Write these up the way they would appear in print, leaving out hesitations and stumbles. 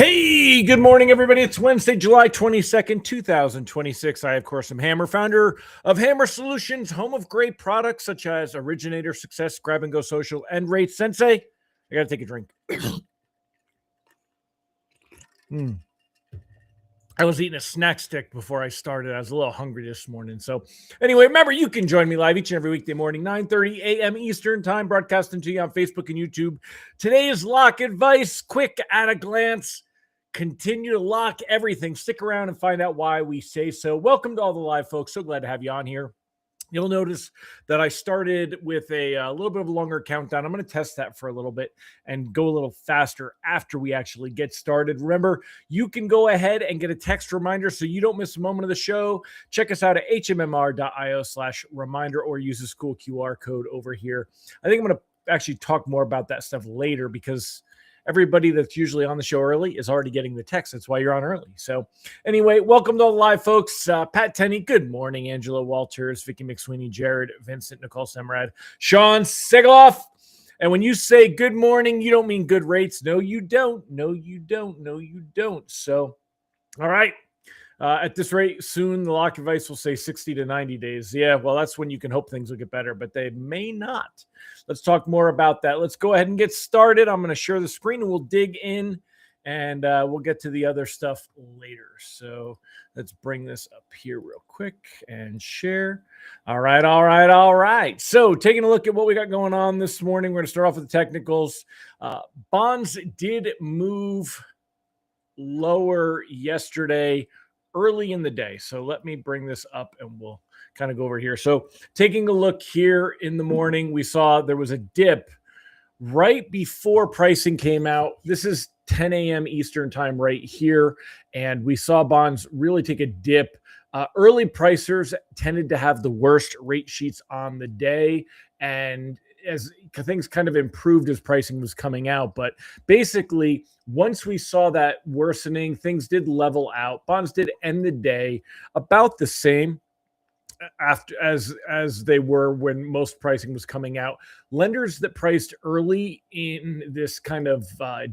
Hey, good morning, everybody. It's Wednesday, July 22nd, 2026. I, of course, am Hammer, founder of Hammer Solutions, home of great products such as Originator, Success, Grab and Go Social, and Rate Sensei. I got to take a drink. I was eating a snack stick before I started. I was a little hungry this morning. So anyway, remember, you can join me live each and every weekday morning, 9:30 a.m. Eastern time, broadcasting to you on Facebook and YouTube. Today's lock advice, quick at a glance. Continue to lock everything. Stick around and find out why we say so. Welcome to all the live folks. So glad to have you on here. You'll notice that I started with a little bit of a longer countdown. I'm going to test that for a little bit and go a little faster after we actually get started. Remember, you can go ahead and get a text reminder so you don't miss a moment of the show. Check us out at hmmr.io/reminder or use this cool QR code over here. I think I'm going to actually talk more about that stuff later because everybody that's usually on the show early is already getting the text. That's why you're on early. So anyway, welcome to all the live folks. Pat Tenney, good morning. Angela Walters, Vicky McSweeney, Jared, Vincent, Nicole Semrad, Sean Segaloff. And when you say good morning, you don't mean good rates. No, you don't. No, you don't. No, you don't. So, all right. At this rate, soon the lock advice will say 60 to 90 days. Yeah, well, that's when you can hope things will get better, but they may not. Let's talk more about that. Let's go ahead and get started. I'm going to share the screen and we'll dig in and we'll get to the other stuff later. So let's bring this up here real quick and share. All right. So taking a look at what we got going on this morning, we're going to start off with the technicals. Bonds did move lower yesterday early in the day. So let me bring this up and we'll kind of go over here. So taking a look here in the morning, we saw there was a dip right before pricing came out. This is 10 a.m. Eastern time right here. And we saw bonds really take a dip. Early pricers tended to have the worst rate sheets on the day. And as things kind of improved as pricing was coming out. But basically, once we saw that worsening, things did level out. Bonds did end the day about the same after as they were when most pricing was coming out. Lenders that priced early in this kind of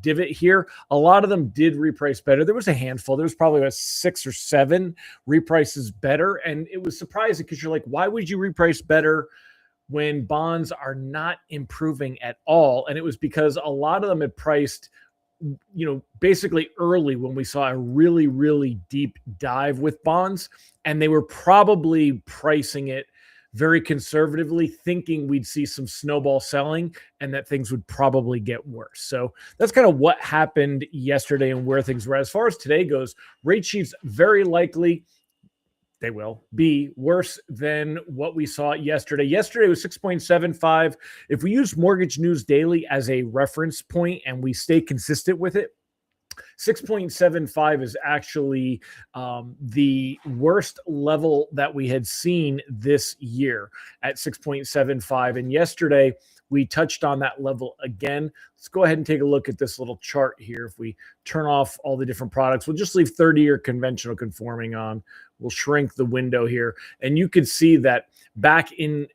divot here, a lot of them did reprice better. There was a handful. There was probably about 6 or 7 reprices better. And it was surprising because you're like, why would you reprice better when bonds are not improving at all? And it was because a lot of them had priced, basically early when we saw a really, really deep dive with bonds, and they were probably pricing it very conservatively, thinking we'd see some snowball selling and that things would probably get worse. So that's kind of what happened yesterday and where things were. As far as today goes, rate sheets very likely they will be worse than what we saw yesterday. Yesterday was 6.75. If we use Mortgage News Daily as a reference point and we stay consistent with it, 6.75 is actually the worst level that we had seen this year at 6.75. And yesterday, we touched on that level again. Let's go ahead and take a look at this little chart here. If we turn off all the different products, we'll just leave 30-year conventional conforming on. We'll shrink the window here. And you could see that back in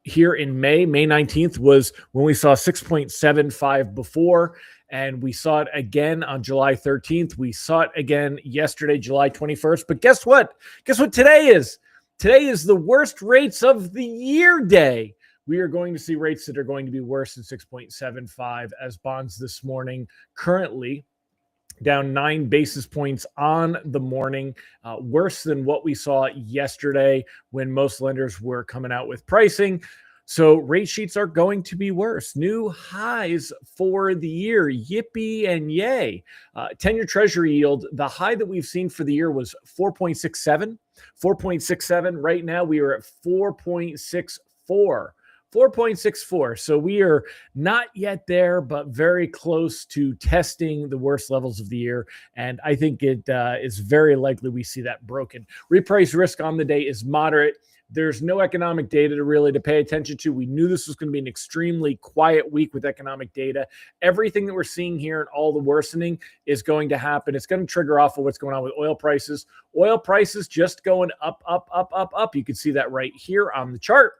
here in May 19th was when we saw 6.75 before. And we saw it again on July 13th. We saw it again yesterday, July 21st. But guess what? Guess what today is? Today is the worst rates of the year day. We are going to see rates that are going to be worse than 6.75 as bonds this morning currently down 9 basis points on the morning, worse than what we saw yesterday when most lenders were coming out with pricing. So rate sheets are going to be worse. New highs for the year. Yippee and yay. 10-year treasury yield, the high that we've seen for the year was 4.67. 4.67. Right now we are at 4.64. 4.64. So we are not yet there, but very close to testing the worst levels of the year. And I think it is very likely we see that broken. Reprice risk on the day is moderate. There's no economic data to pay attention to. We knew this was going to be an extremely quiet week with economic data. Everything that we're seeing here and all the worsening is going to happen. It's going to trigger off of what's going on with oil prices. Oil prices just going up, up, up, up, up. You can see that right here on the chart.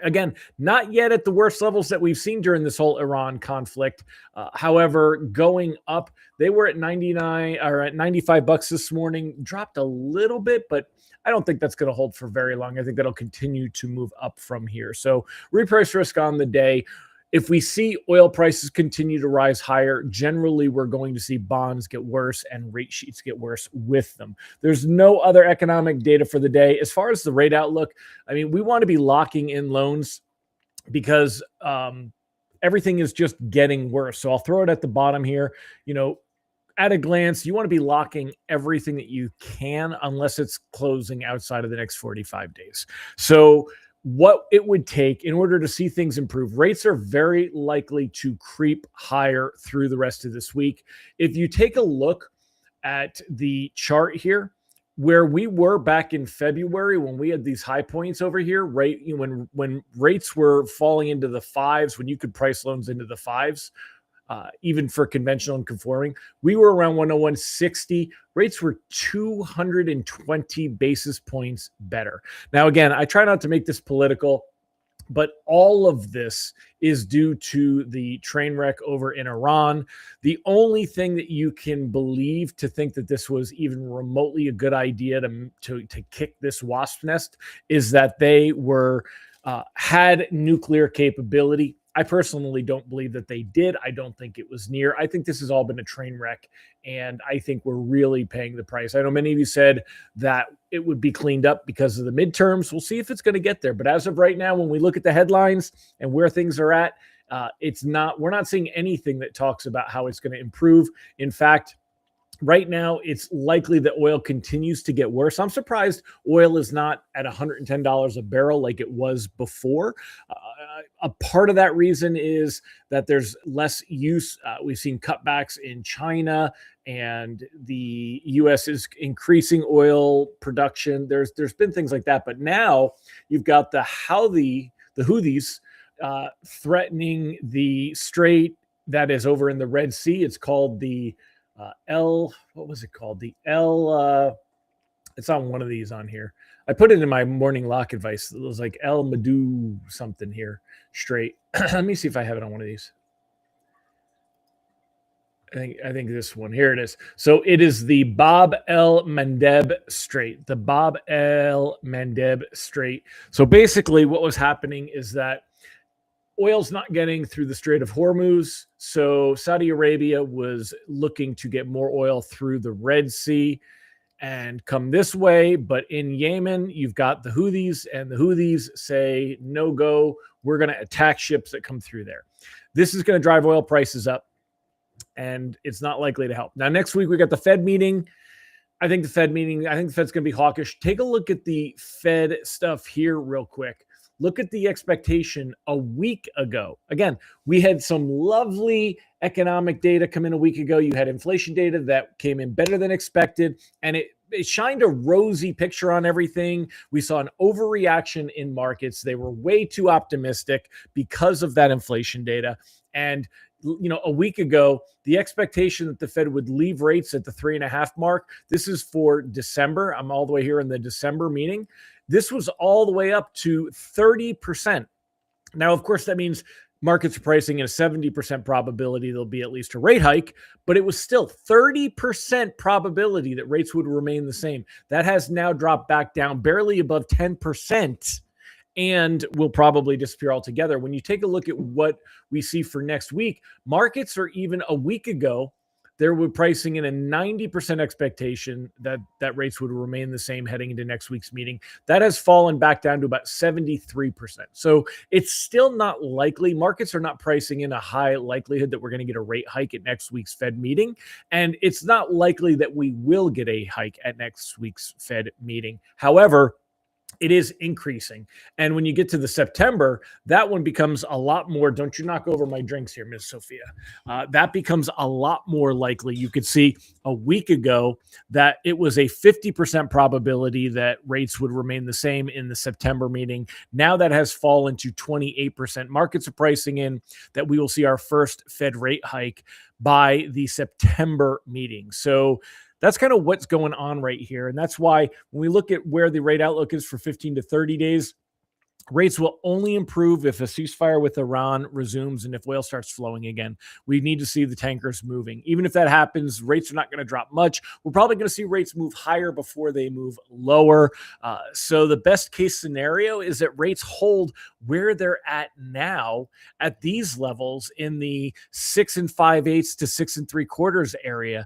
Again, not yet at the worst levels that we've seen during this whole Iran conflict. However, going up, they were at 99 or at 95 bucks this morning, dropped a little bit, but I don't think that's going to hold for very long. I think that'll continue to move up from here. So reprice risk on the day. If we see oil prices continue to rise higher, generally we're going to see bonds get worse and rate sheets get worse with them. There's no other economic data for the day. As far as the rate outlook, I mean, we want to be locking in loans because everything is just getting worse. So I'll throw it at the bottom here. At a glance, you want to be locking everything that you can unless it's closing outside of the next 45 days. So what it would take in order to see things improve. Rates are very likely to creep higher through the rest of this week. If you take a look at the chart here, where we were back in February when we had these high points over here, right? When rates were falling into the fives, when you could price loans into the fives, even for conventional and conforming, we were around 101.60. Rates were 220 basis points better. Now, again, I try not to make this political, but all of this is due to the train wreck over in Iran. The only thing that you can believe to think that this was even remotely a good idea to kick this wasp nest is that they had nuclear capability. I personally don't believe that they did. I don't think it was near. I think this has all been a train wreck, and I think we're really paying the price. I know many of you said that it would be cleaned up because of the midterms. We'll see if it's going to get there. But as of right now, when we look at the headlines and where things are at, we're not seeing anything that talks about how it's going to improve. In fact, right now, it's likely that oil continues to get worse. I'm surprised oil is not at $110 a barrel like it was before. A part of that reason is that there's less use. We've seen cutbacks in China, and the U.S. is increasing oil production. There's been things like that. But now you've got the Houthis threatening the strait that is over in the Red Sea. It's called the what was it called? It's on one of these on here. I put it in my morning lock advice. It was like El Madu something here, straight. Let me see if I have it on one of these. I think this one. Here it is. So it is the Bab el Mandeb Strait. The Bab el Mandeb Strait. So basically what was happening is that oil's not getting through the Strait of Hormuz. So Saudi Arabia was looking to get more oil through the Red Sea and come this way. But in Yemen, you've got the Houthis, and the Houthis say, no go, we're going to attack ships that come through there. This is going to drive oil prices up, and it's not likely to help. Now, next week, we got the Fed meeting. I think the Fed's going to be hawkish. Take a look at the Fed stuff here real quick. Look at the expectation a week ago. Again, we had some lovely economic data come in a week ago. You had inflation data that came in better than expected, and it shined a rosy picture on everything. We saw an overreaction in markets. They were way too optimistic because of that inflation data. And a week ago, the expectation that the Fed would leave rates at the 3.5 mark. This is for December. I'm all the way here in the December meeting. This was all the way up to 30%. Now, of course, that means markets are pricing in a 70% probability there'll be at least a rate hike, but it was still 30% probability that rates would remain the same. That has now dropped back down barely above 10% and will probably disappear altogether. When you take a look at what we see for next week, markets are even a week ago, they were pricing in a 90% expectation that rates would remain the same heading into next week's meeting. That has fallen back down to about 73%. So it's still not likely. Markets are not pricing in a high likelihood that we're going to get a rate hike at next week's Fed meeting. And it's not likely that we will get a hike at next week's Fed meeting. However, it is increasing. And when you get to the September, that one becomes a lot more. Don't you knock over my drinks here, Ms. Sophia. That becomes a lot more likely. You could see a week ago that it was a 50% probability that rates would remain the same in the September meeting. Now that has fallen to 28%. Markets are pricing in that we will see our first Fed rate hike by the September meeting. So that's kind of what's going on right here. And that's why when we look at where the rate outlook is for 15 to 30 days, Rates will only improve if a ceasefire with Iran resumes and if oil starts flowing again. We need to see the tankers moving. Even if that happens, rates are not going to drop much. We're probably going to see rates move higher before they move lower. So the best case scenario is that rates hold where they're at now at these levels in the 6 5/8 to 6 3/4 area.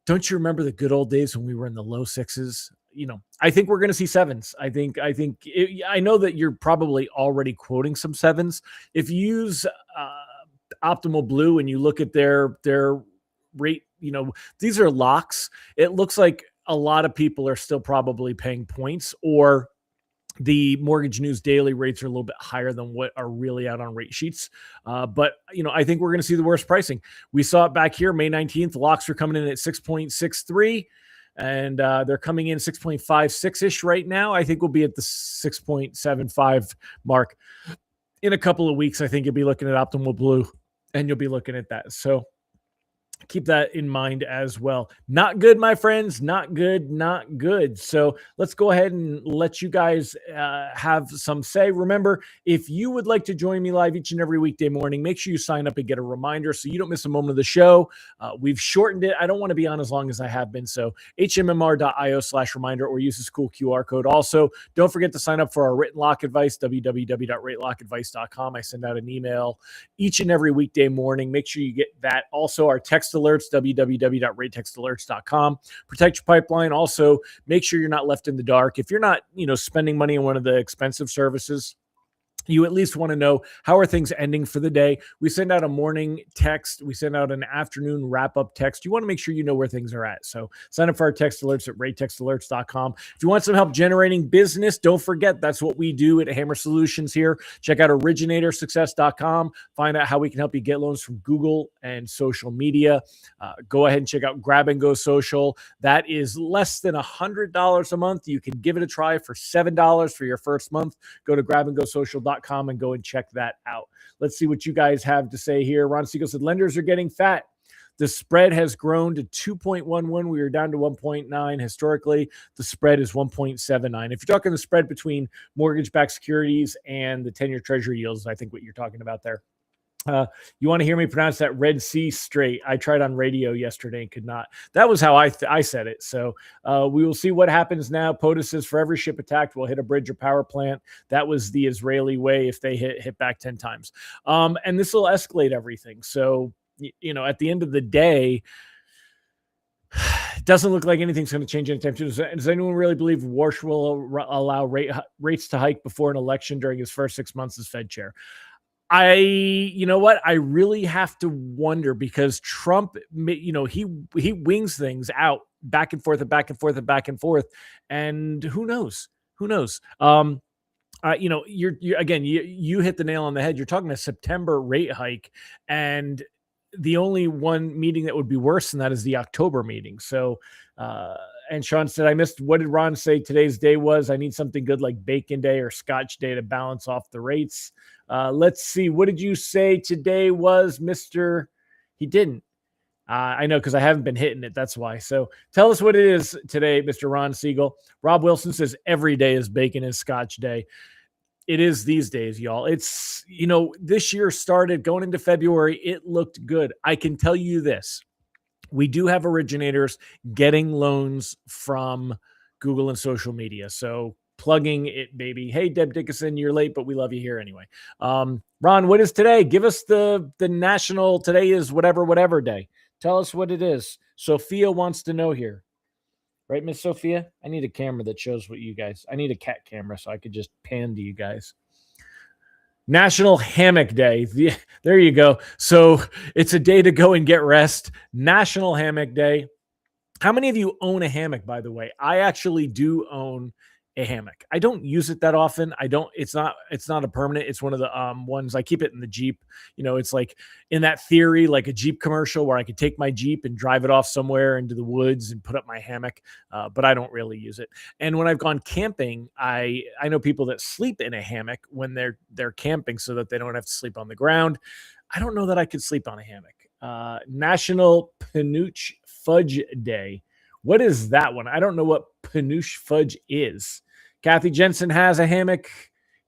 Don't you remember the good old days when we were in the low sixes? I think we're going to see sevens. I know that you're probably already quoting some sevens. If you use Optimal Blue and you look at their rate, these are locks. It looks like a lot of people are still probably paying points, or the Mortgage News Daily rates are a little bit higher than what are really out on rate sheets. But I think we're going to see the worst pricing. We saw it back here, May 19th. The locks are coming in at 6.63, and they're coming in 6.56-ish right now. I think we'll be at the 6.75 mark. In a couple of weeks, I think you'll be looking at Optimal Blue, and you'll be looking at that. So keep that in mind as well. Not good, my friends. Not good. Not good. So let's go ahead and let you guys have some say. Remember, if you would like to join me live each and every weekday morning, make sure you sign up and get a reminder so you don't miss a moment of the show. We've shortened it. I don't want to be on as long as I have been. So hmmr.io/reminder, or use this cool QR code. Also, don't forget to sign up for our written lock advice, www.ratelockadvice.com. I send out an email each and every weekday morning. Make sure you get that. Also, our text alerts, www.ratetextalerts.com. Protect your pipeline. Also, make sure you're not left in the dark. If you're not, spending money on one of the expensive services, you at least want to know, how are things ending for the day? We send out a morning text. We send out an afternoon wrap-up text. You want to make sure you know where things are at. So sign up for our text alerts at ratetextalerts.com. If you want some help generating business, don't forget that's what we do at Hammer Solutions here. Check out originatorssuccess.com. Find out how we can help you get loans from Google and social media. Go ahead and check out Grab and Go Social. That is less than $100 a month. You can give it a try for $7 for your first month. Go to grabandgosocial.com and go and check that out. Let's see what you guys have to say here. Ron Siegel said lenders are getting fat. The spread has grown to 2.11. We were down to 1.9. Historically, the spread is 1.79. If you're talking the spread between mortgage-backed securities and the 10-year treasury yields, I think what you're talking about there. You want to hear me pronounce that Red Sea straight? I tried on radio yesterday and could not. That was how I said it. So we will see what happens now. POTUS says for every ship attacked, we'll hit a bridge or power plant. That was the Israeli way if they hit back 10 times. And this will escalate everything. So, at the end of the day, it doesn't look like anything's going to change anytime soon. Does anyone really believe Warsh will allow rates to hike before an election during his first 6 months as Fed chair? You know what? I really have to wonder, because Trump, he wings things out back and forth and back and forth and back and forth. And who knows? You hit the nail on the head. You're talking a September rate hike, and the only one meeting that would be worse than that is the October meeting. So, and Sean said, I missed, what did Ron say today's day was? I need something good like Bacon Day or Scotch Day to balance off the rates. Let's see. What did you say today was, Mr.? He didn't. I know, because I haven't been hitting it. That's why. So tell us what it is today, Mr. Ron Siegel. Rob Wilson says every day is Bacon and Scotch Day. It is these days, y'all. It's, this year started going into February. It looked good. I can tell you this. We do have originators getting loans from Google and social media. So plugging it, baby. Hey, Deb Dickinson, you're late, but we love you here anyway. Ron, what is today? Give us the national, today is whatever day. Tell us what it is. Sophia wants to know here. Right, Miss Sophia? I need a camera that shows what you guys, I need a cat camera so I could just pan to you guys. National Hammock Day. There you go. So it's a day to go and get rest. National Hammock Day. How many of you own a hammock, by the way? I actually do own a hammock. I don't use it that often. It's not a permanent. It's one of the ones I keep it in the Jeep. It's like in that theory, like a Jeep commercial where I could take my Jeep and drive it off somewhere into the woods and put up my hammock. But I don't really use it. And when I've gone camping, I know people that sleep in a hammock when they're camping so that they don't have to sleep on the ground. I don't know that I could sleep on a hammock. National Peanut Fudge Day. What is that one? I don't know what Peanut Fudge is. Kathy Jensen has a hammock.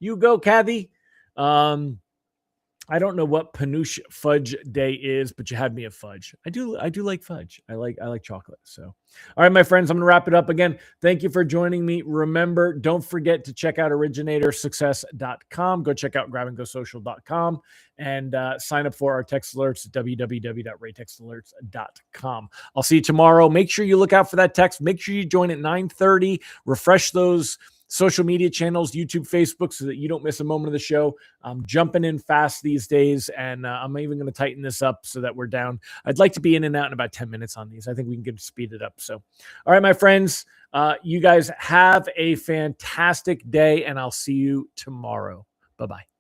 You go, Kathy. I don't know what Panouche Fudge Day is, but you had me at fudge. I do like fudge. I like chocolate. So, all right, my friends, I'm gonna wrap it up again. Thank you for joining me. Remember, don't forget to check out originatorssuccess.com. Go check out grabandgosocial.com and sign up for our text alerts at www.raytextalerts.com. I'll see you tomorrow. Make sure you look out for that text. Make sure you join at 9:30. Refresh those social media channels, YouTube, Facebook, so that you don't miss a moment of the show. I'm jumping in fast these days, and I'm even going to tighten this up so that we're down. I'd like to be in and out in about 10 minutes on these. I think we can speed it up. So, all right, my friends, you guys have a fantastic day, and I'll see you tomorrow. Bye-bye.